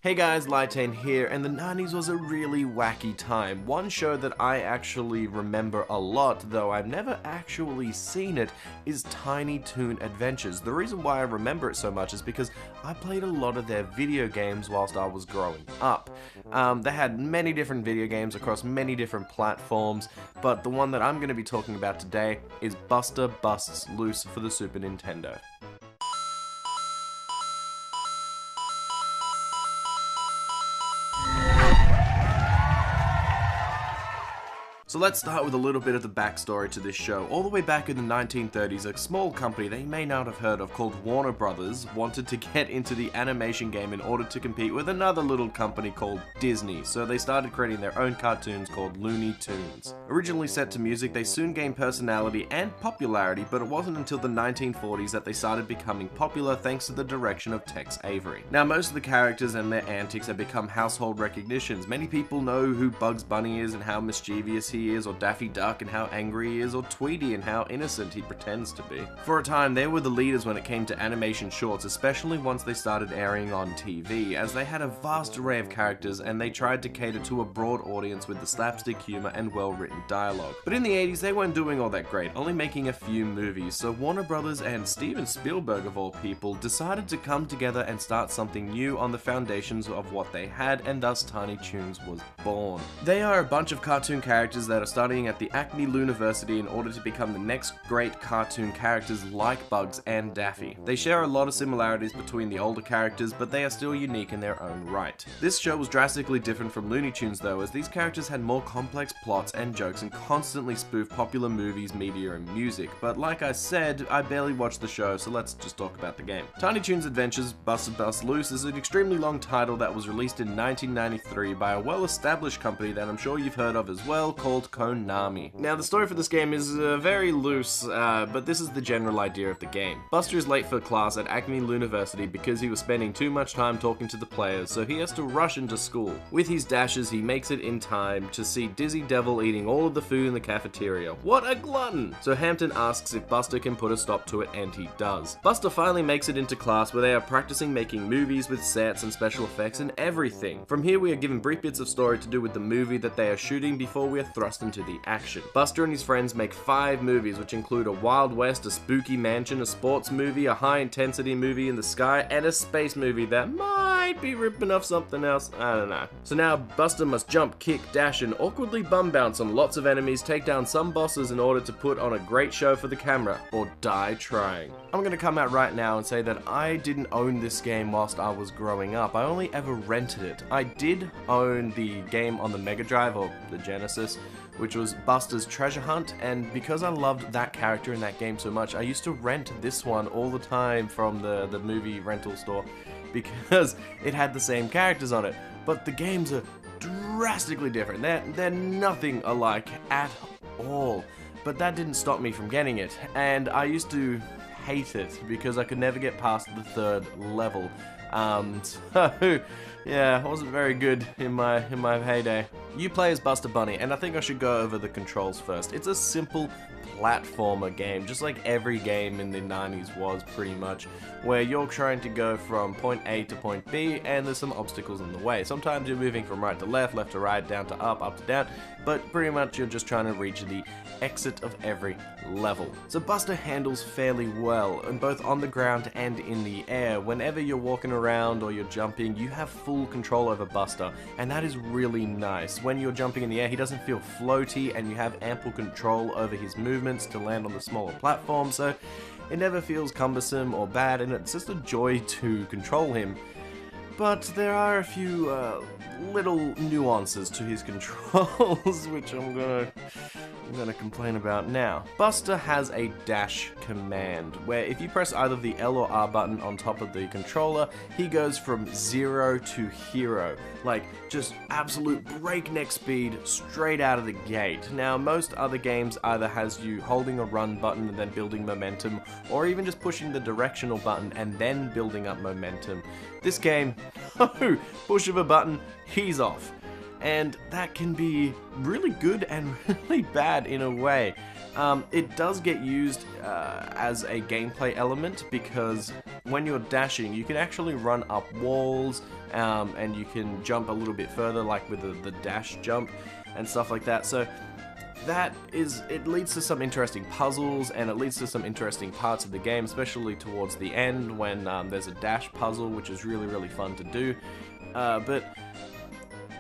Hey guys, Lytane here, and the 90s was a really wacky time. One show that I actually remember a lot, though I've never actually seen it, is Tiny Toon Adventures. The reason why I remember it so much is because I played a lot of their video games whilst I was growing up. They had many different video games across many different platforms, but the one that I'm going to be talking about today is Buster Busts Loose for the Super Nintendo. So let's start with a little bit of the backstory to this show. All the way back in the 1930s, a small company that you may not have heard of called Warner Brothers wanted to get into the animation game in order to compete with another little company called Disney. So they started creating their own cartoons called Looney Tunes. Originally set to music, they soon gained personality and popularity, but it wasn't until the 1940s that they started becoming popular thanks to the direction of Tex Avery. Now most of the characters and their antics have become household recognitions. Many people know who Bugs Bunny is and how mischievous he is, or Daffy Duck and how angry he is, or Tweety and how innocent he pretends to be. For a time, they were the leaders when it came to animation shorts, especially once they started airing on TV, as they had a vast array of characters and they tried to cater to a broad audience with the slapstick humor and well-written dialogue. But in the 80s, they weren't doing all that great, only making a few movies, so Warner Brothers and Steven Spielberg, of all people, decided to come together and start something new on the foundations of what they had, and thus Tiny Toons was born. They are a bunch of cartoon characters that are studying at the ACME Loonaversity in order to become the next great cartoon characters like Bugs and Daffy. They share a lot of similarities between the older characters, but they are still unique in their own right. This show was drastically different from Looney Tunes though, as these characters had more complex plots and jokes and constantly spoofed popular movies, media and music, but like I said, I barely watched the show, so let's just talk about the game. Tiny Toons Adventures Buster Busts Loose is an extremely long title that was released in 1993 by a well-established company that I'm sure you've heard of as well, called Konami. Now the story for this game is very loose, but this is the general idea of the game. Buster is late for class at ACME Loonaversity because he was spending too much time talking to the players, so he has to rush into school. With his dashes, he makes it in time to see Dizzy Devil eating all of the food in the cafeteria. What a glutton! So Hampton asks if Buster can put a stop to it, and he does. Buster finally makes it into class where they are practicing making movies with sets and special effects and everything. From here we are given brief bits of story to do with the movie that they are shooting before we are thrust into the action. Buster and his friends make 5 movies, which include a Wild West, a spooky mansion, a sports movie, a high-intensity movie in the sky, and a space movie that might be ripping off something else, I don't know. So now Buster must jump, kick, dash, and awkwardly bum bounce on lots of enemies, take down some bosses in order to put on a great show for the camera, or die trying. I'm gonna come out right now and say that I didn't own this game whilst I was growing up. I only ever rented it. I did own the game on the Mega Drive, or the Genesis, which was Buster's Treasure Hunt, and because I loved that character in that game so much, I used to rent this one all the time from the movie rental store because it had the same characters on it. But the games are drastically different. They're nothing alike at all. But that didn't stop me from getting it, and I used to hate it because I could never get past the 3rd level. So yeah, it wasn't very good in my heyday. You play as Buster Bunny, and I think I should go over the controls first. It's a simple platformer game, just like every game in the 90s was pretty much, where you're trying to go from point A to point B, and there's some obstacles in the way. Sometimes you're moving from right to left, left to right, down to up to down, but pretty much you're just trying to reach the exit of every level. So Buster handles fairly well, and both on the ground and in the air. Whenever you're walking around or you're jumping, you have full control over Buster, and that is really nice. When you're jumping in the air, he doesn't feel floaty, and you have ample control over his movements to land on the smaller platform, so it never feels cumbersome or bad, and it's just a joy to control him. But there are a few little nuances to his controls, which I'm gonna complain about now. Buster has a dash command, where if you press either the L or R button on top of the controller, he goes from 0 to hero, like just absolute breakneck speed straight out of the gate. Now most other games either has you holding a run button and then building momentum, or even just pushing the directional button and then building up momentum. This game, oh, push of a button, he's off. And that can be really good and really bad in a way. It does get used as a gameplay element because when you're dashing, you can actually run up walls, and you can jump a little bit further, like with the dash jump and stuff like that. So it leads to some interesting puzzles, and it leads to some interesting parts of the game, especially towards the end when there's a dash puzzle, which is really, really fun to do. But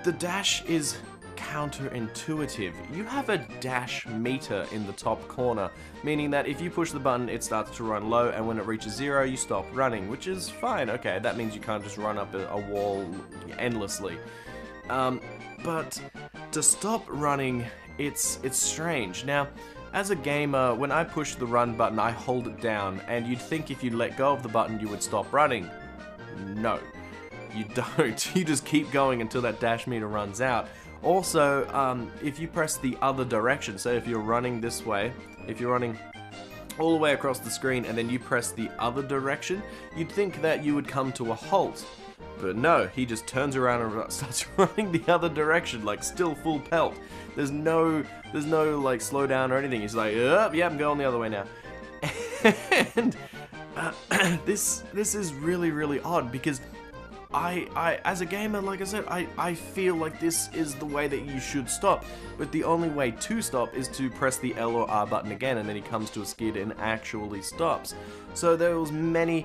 the dash is counterintuitive. You have a dash meter in the top corner, meaning that if you push the button, it starts to run low, and when it reaches 0, you stop running, which is fine. Okay, that means you can't just run up a wall endlessly. But to stop running, it's strange. Now, as a gamer, when I push the run button, I hold it down, and you'd think if you let go of the button, you would stop running. No, you don't. You just keep going until that dash meter runs out. Also, if you press the other direction, so if you're running this way, if you're running all the way across the screen and then you press the other direction, you'd think that you would come to a halt. But no, he just turns around and starts running the other direction, like still full pelt. There's no like slow down or anything. He's like, yeah, I'm going the other way now. And this is really, really odd, because I as a gamer, like I said, I feel like this is the way that you should stop, but the only way to stop is to press the L or R button again, and then he comes to a skid and actually stops. So there was many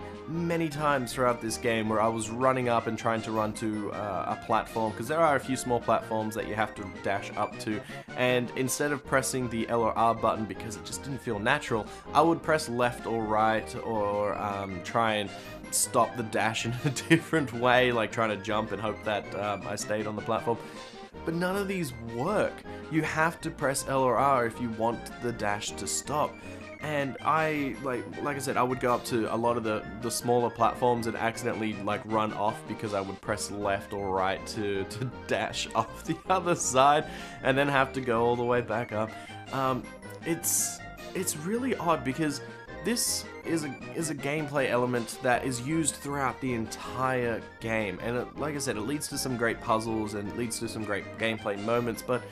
times throughout this game where I was running up and trying to run to a platform, because there are a few small platforms that you have to dash up to, and instead of pressing the L or R button, because it just didn't feel natural, I would press left or right, or try and stop the dash in a different way, like trying to jump and hope that I stayed on the platform. But none of these work. You have to press L or R if you want the dash to stop. And I, like I said, I would go up to a lot of the smaller platforms and accidentally like run off because I would press left or right to dash off the other side, and then have to go all the way back up. It's really odd, because this is a gameplay element that is used throughout the entire game, and like I said, it leads to some great puzzles and leads to some great gameplay moments, but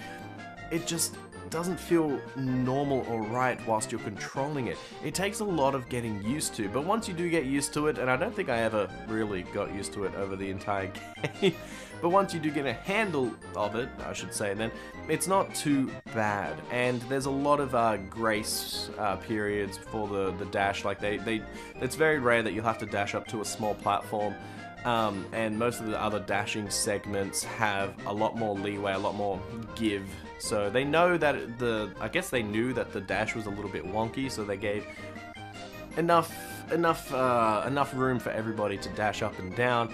it just doesn't feel normal or right whilst you're controlling it. It takes a lot of getting used to, but once you do get used to it, and I don't think I ever really got used to it over the entire game, but once you do get a handle of it, I should say, then it's not too bad. And there's a lot of grace periods for the dash. Like it's very rare that you'll have to dash up to a small platform. And most of the other dashing segments have a lot more leeway, a lot more give. So they know that I guess they knew that the dash was a little bit wonky, so they gave enough room for everybody to dash up and down.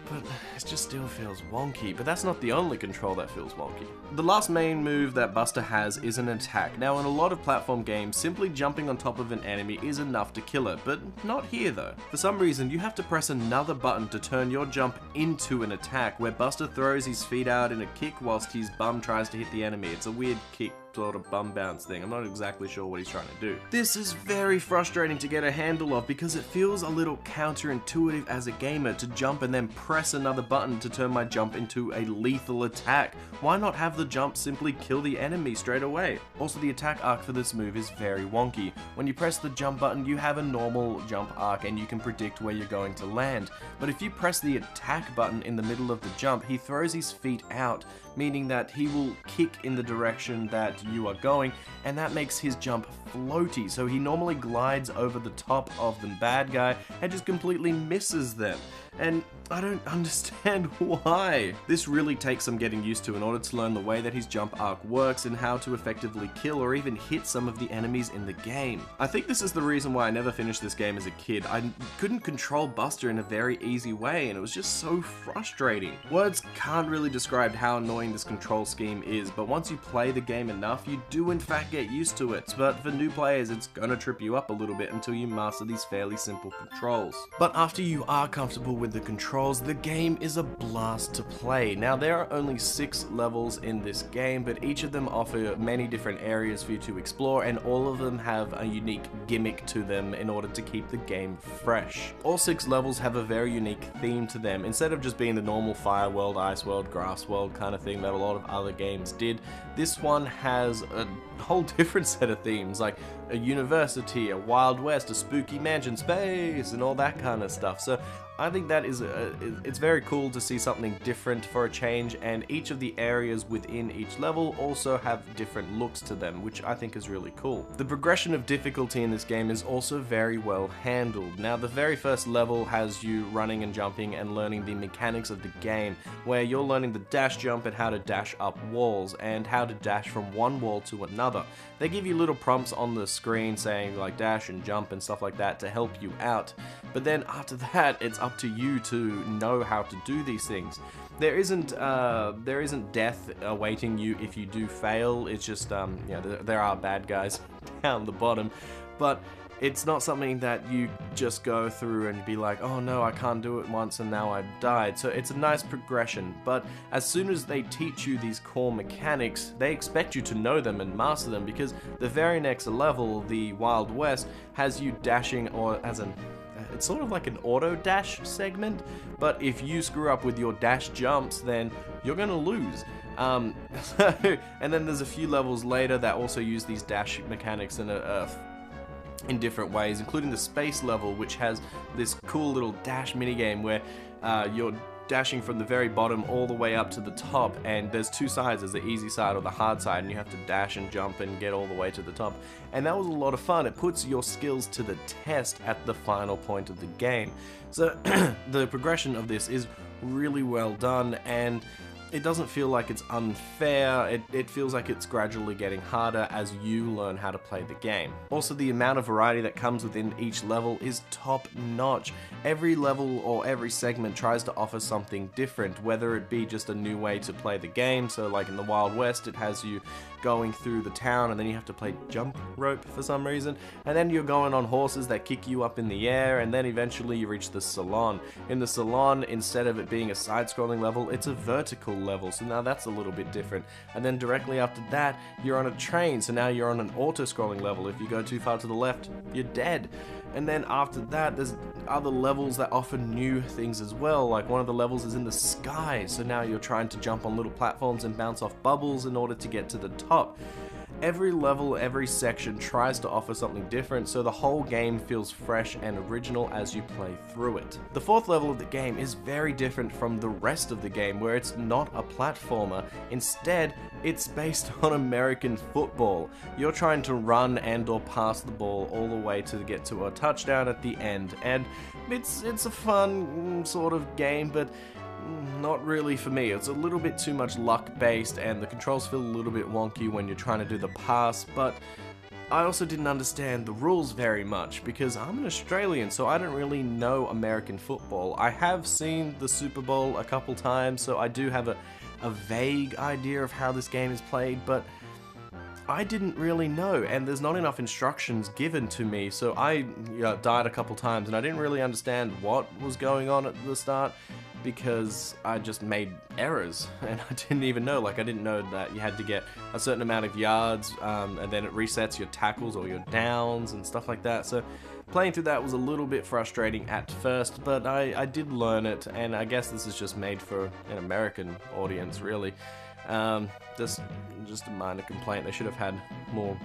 But it just still feels wonky. But that's not the only control that feels wonky. The last main move that Buster has is an attack. Now, in a lot of platform games, simply jumping on top of an enemy is enough to kill it, but not here though. For some reason, you have to press another button to turn your jump into an attack, where Buster throws his feet out in a kick whilst his bum tries to hit the enemy. It's a weird kick, sort of bum bounce thing. I'm not exactly sure what he's trying to do. This is very frustrating to get a handle of, because it feels a little counterintuitive as a gamer to jump and then press another button to turn my jump into a lethal attack. Why not have the jump simply kill the enemy straight away? Also, the attack arc for this move is very wonky. When you press the jump button, you have a normal jump arc and you can predict where you're going to land. But if you press the attack button in the middle of the jump, he throws his feet out, meaning that he will kick in the direction that you are going, and that makes his jump floaty, so he normally glides over the top of the bad guy and just completely misses them. And I don't understand why. This really takes some getting used to in order to learn the way that his jump arc works and how to effectively kill or even hit some of the enemies in the game. I think this is the reason why I never finished this game as a kid. I couldn't control Buster in a very easy way, and it was just so frustrating. Words can't really describe how annoying this control scheme is, but once you play the game enough, you do in fact get used to it. But for new players, it's gonna trip you up a little bit until you master these fairly simple controls. But after you are comfortable with the controls, the game is a blast to play. Now, there are only 6 levels in this game, but each of them offer many different areas for you to explore, and all of them have a unique gimmick to them in order to keep the game fresh. All 6 levels have a very unique theme to them. Instead of just being the normal fire world, ice world, grass world kind of thing that a lot of other games did, this one has a whole different set of themes. Like, a university, a Wild West, a spooky mansion, space, and all that kind of stuff. So I think that is it's very cool to see something different for a change, and each of the areas within each level also have different looks to them, which I think is really cool. The progression of difficulty in this game is also very well handled. Now, the very first level has you running and jumping and learning the mechanics of the game, where you're learning the dash jump and how to dash up walls and how to dash from one wall to another. They give you little prompts on the screen saying like dash and jump and stuff like that to help you out. But then after that, it's up to you to know how to do these things. There isn't death awaiting you if you do fail. It's just there are bad guys down the bottom, but it's not something that you just go through and be like, oh no, I can't do it once and now I died. So it's a nice progression, but as soon as they teach you these core mechanics, they expect you to know them and master them, because the very next level, the Wild West, has you dashing, or it's sort of like an auto dash segment, but if you screw up with your dash jumps, then you're gonna lose. And then there's a few levels later that also use these dash mechanics in different ways, including the space level, which has this cool little dash minigame where you're dashing from the very bottom all the way up to the top, and there's two sides, there's the easy side or the hard side, and you have to dash and jump and get all the way to the top. And that was a lot of fun. It puts your skills to the test at the final point of the game. So the progression of this is really well done, and it doesn't feel like it's unfair. It feels like it's gradually getting harder as you learn how to play the game. Also, the amount of variety that comes within each level is top notch. Every level or every segment tries to offer something different, whether it be just a new way to play the game. So like in the Wild West, it has you going through the town and then you have to play jump rope for some reason, and then you're going on horses that kick you up in the air, and then eventually you reach the salon. In the salon, instead of it being a side-scrolling level, it's a vertical level, so now that's a little bit different. And then directly after that, you're on a train, so now you're on an auto-scrolling level. If you go too far to the left, you're dead. And then after that, there's other levels that offer new things as well. Like one of the levels is in the sky, so now you're trying to jump on little platforms and bounce off bubbles in order to get to the top. Every level, every section tries to offer something different, so the whole game feels fresh and original as you play through it. The fourth level of the game is very different from the rest of the game, where it's not a platformer. Instead, it's based on American football. You're trying to run and or pass the ball all the way to get to a touchdown at the end, and it's a fun sort of game, but not really for me. It's a little bit too much luck based, and the controls feel a little bit wonky when you're trying to do the pass, but I also didn't understand the rules very much because I'm an Australian, so I don't really know American football. I have seen the Super Bowl a couple times, so I do have a vague idea of how this game is played, but I didn't really know, and there's not enough instructions given to me, so I died a couple times and I didn't really understand what was going on at the start, because I just made errors and I didn't even know. Like, I didn't know that you had to get a certain amount of yards and then it resets your tackles or your downs and stuff like that. So playing through that was a little bit frustrating at first, but I did learn it, and I guess this is just made for an American audience, really. Just a minor complaint. They should have had more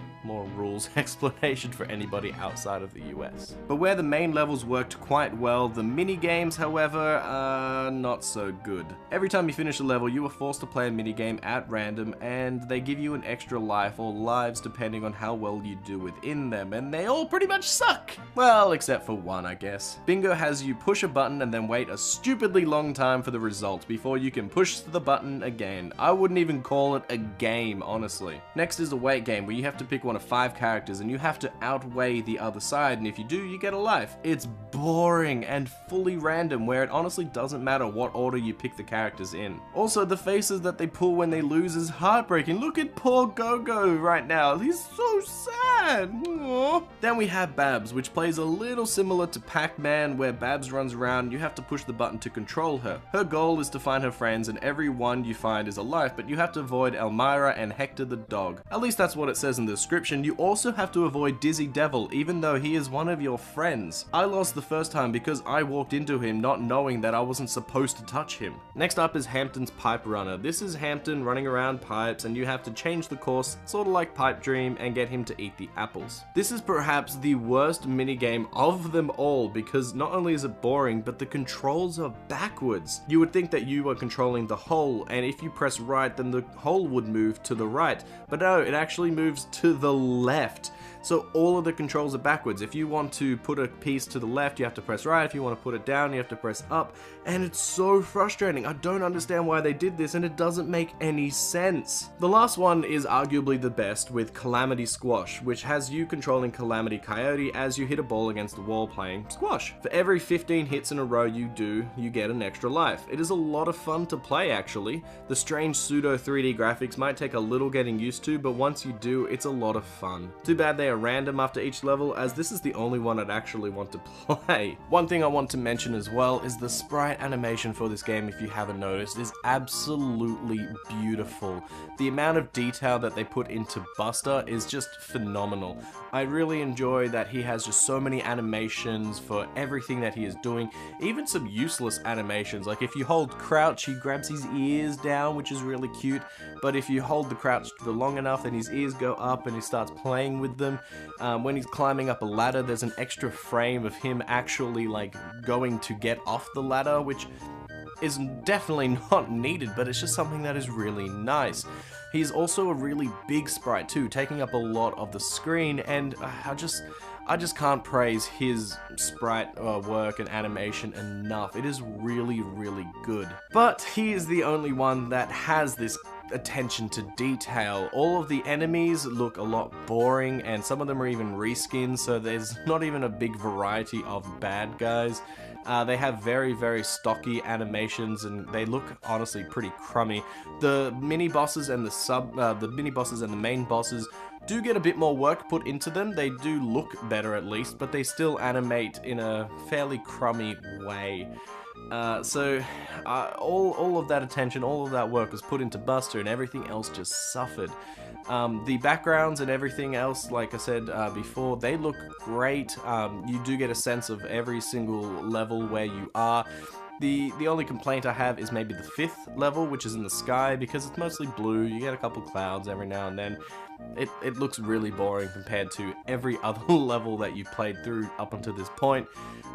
rules explanation for anybody outside of the US. But where the main levels worked quite well, the mini games, however, are not so good. Every time you finish a level, you are forced to play a mini game at random, and they give you an extra life or lives depending on how well you do within them, and they all pretty much suck. Well, except for one, I guess. Bingo has you push a button and then wait a stupidly long time for the result before you can push the button again. I wouldn't even call it a game, honestly. Next is the wait game, where you have to pick one of 5 characters and you have to outweigh the other side, and if you do, you get a life. It's boring and fully random, where it honestly doesn't matter what order you pick the characters in. Also, the faces that they pull when they lose is heartbreaking. Look at poor Go-Go right now. He's so sad. Aww. Then we have Babs, which plays a little similar to Pac-Man, where Babs runs around and you have to push the button to control her. Her goal is to find her friends, and every one you find is a life, but you have to avoid Elmira and Hector the dog. At least that's what it says in the description. You also have to avoid Dizzy Devil, even though he is one of your friends. I lost the first time because I walked into him not knowing that I wasn't supposed to touch him. Next up is Hampton's Pipe Runner. This is Hampton running around pipes, and you have to change the course, sort of like Pipe Dream, and get him to eat the apples. This is perhaps the worst minigame of them all, because not only is it boring, but the controls are backwards. You would think that you were controlling the hole, and if you press right, then the hole would move to the right. But no, it actually moves to the left. So all of the controls are backwards. If you want to put a piece to the left, you have to press right. If you want to put it down, you have to press up. And it's so frustrating. I don't understand why they did this, and it doesn't make any sense. The last one is arguably the best, with Calamity Squash, which has you controlling Calamity Coyote as you hit a ball against the wall playing squash. For every 15 hits in a row you do, you get an extra life. It is a lot of fun to play, actually. The strange pseudo 3D graphics might take a little getting used to, but once you do, it's a lot of fun. Too bad they are random after each level, as this is the only one I'd actually want to play. One thing I want to mention as well is the sprite animation for this game, if you haven't noticed, is absolutely beautiful. The amount of detail that they put into Buster is just phenomenal. I really enjoy that he has just so many animations for everything that he is doing, even some useless animations, like if you hold crouch, he grabs his ears down, which is really cute, but if you hold the crouch for long enough, then his ears go up and he starts playing with them. When he's climbing up a ladder, there's an extra frame of him actually like going to get off the ladder, which is definitely not needed, but it's just something that is really nice. He's also a really big sprite too, taking up a lot of the screen, and I just can't praise his sprite work and animation enough. It is really, really good. But he is the only one that has this attention to detail. All of the enemies look a lot boring, and some of them are even reskins, so there's not even a big variety of bad guys. They have very, very stocky animations, and they look honestly pretty crummy. The mini bosses and the main bosses do get a bit more work put into them. They do look better at least, but they still animate in a fairly crummy way. All of that attention, all of that work was put into Buster, and everything else just suffered. The backgrounds and everything else, like I said before, they look great. You do get a sense of every single level where you are. The only complaint I have is maybe the 5th level, which is in the sky, because it's mostly blue. You get a couple clouds every now and then. It looks really boring compared to every other level that you played through up until this point.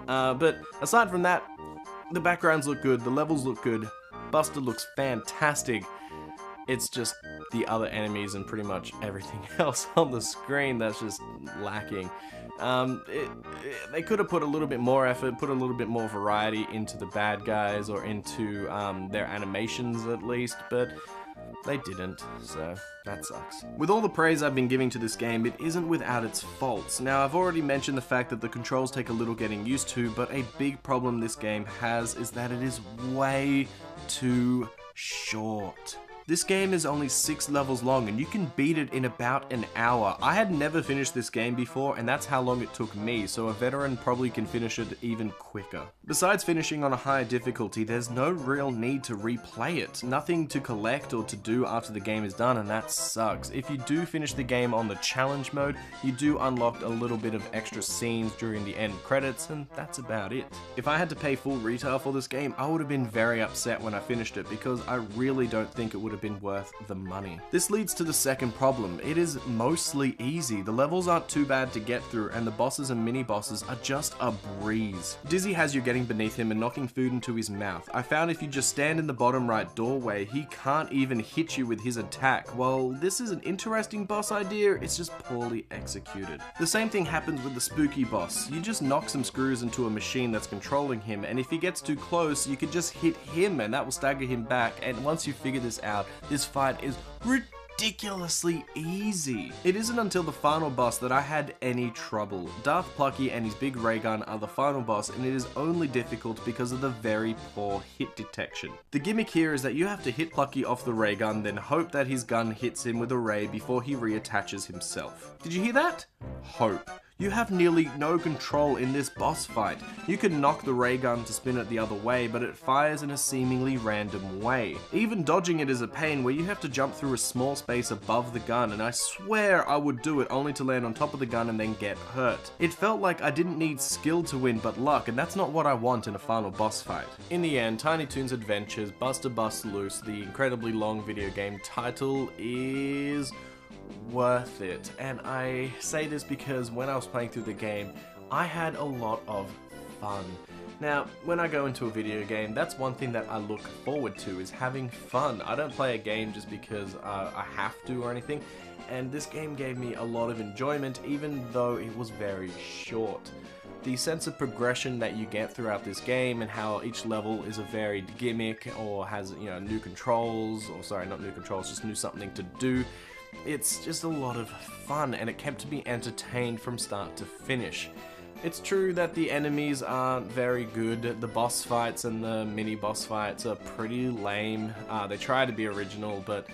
But aside from that, the backgrounds look good, the levels look good, Buster looks fantastic. It's just the other enemies and pretty much everything else on the screen that's just lacking. They could have put a little bit more effort, put a little bit more variety into the bad guys, or into their animations at least, but they didn't, so that sucks. With all the praise I've been giving to this game, it isn't without its faults. Now, I've already mentioned the fact that the controls take a little getting used to, but a big problem this game has is that it is way too short. This game is only 6 levels long, and you can beat it in about an hour. I had never finished this game before, and that's how long it took me, so a veteran probably can finish it even quicker. Besides finishing on a higher difficulty, there's no real need to replay it. Nothing to collect or to do after the game is done, and that sucks. If you do finish the game on the challenge mode, you do unlock a little bit of extra scenes during the end credits, and that's about it. If I had to pay full retail for this game, I would have been very upset when I finished it, because I really don't think it would have been worth the money. This leads to the second problem. It is mostly easy. The levels aren't too bad to get through, and the bosses and mini bosses are just a breeze. Dizzy has you getting beneath him and knocking food into his mouth. I found if you just stand in the bottom right doorway, he can't even hit you with his attack. While this is an interesting boss idea, it's just poorly executed. The same thing happens with the spooky boss. You just knock some screws into a machine that's controlling him, and if he gets too close, you can just hit him and that will stagger him back, and once you figure this out, this fight is ridiculously easy. It isn't until the final boss that I had any trouble. Darth Plucky and his big ray gun are the final boss, and it is only difficult because of the very poor hit detection. The gimmick here is that you have to hit Plucky off the ray gun, then hope that his gun hits him with a ray before he reattaches himself. Did you hear that? Hope. You have nearly no control in this boss fight. You can knock the ray gun to spin it the other way, but it fires in a seemingly random way. Even dodging it is a pain where you have to jump through a small space above the gun, and I swear I would do it only to land on top of the gun and then get hurt. It felt like I didn't need skill to win but luck, and that's not what I want in a final boss fight. In the end, Tiny Toons Adventures Buster Bust Loose, the incredibly long video game title, is worth it. And I say this because when I was playing through the game, I had a lot of fun. Now, when I go into a video game, that's one thing that I look forward to, is having fun. I don't play a game just because I have to or anything, and this game gave me a lot of enjoyment even though it was very short. The sense of progression that you get throughout this game and how each level is a varied gimmick or has, you know, new controls, or sorry, not new controls, just new something to do. It's just a lot of fun, and it kept me entertained from start to finish. It's true that the enemies aren't very good. The boss fights and the mini boss fights are pretty lame. They try to be original, but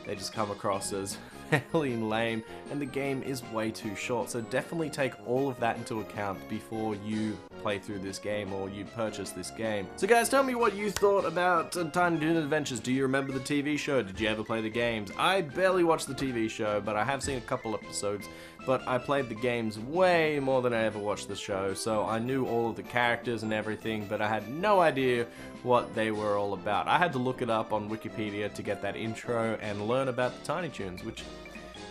they just come across as fairly lame, and the game is way too short, so definitely take all of that into account before you play through this game or you purchase this game. So guys, tell me what you thought about Tiny Toon Adventures. Do you remember the TV show? Did you ever play the games? I barely watched the TV show, but I have seen a couple episodes, but I played the games way more than I ever watched the show, so I knew all of the characters and everything, but I had no idea what they were all about. I had to look it up on Wikipedia to get that intro and learn about the Tiny Toons, which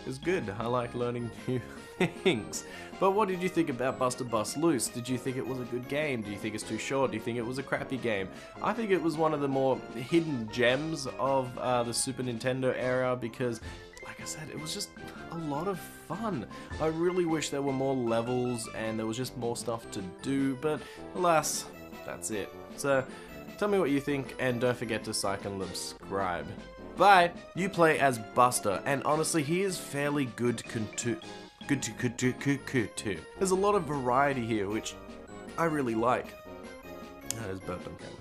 is good. I like learning new things. But what did you think about Buster Bust Loose? Did you think it was a good game? Do you think it's too short? Do you think it was a crappy game? I think it was one of the more hidden gems of the Super Nintendo era because, like I said, it was just a lot of fun. I really wish there were more levels and there was just more stuff to do, but alas, that's it. So, tell me what you think, and don't forget to like and subscribe. Bye! You play as Buster, and honestly, he is fairly good There's a lot of variety here, which I really like. That is burped on camera.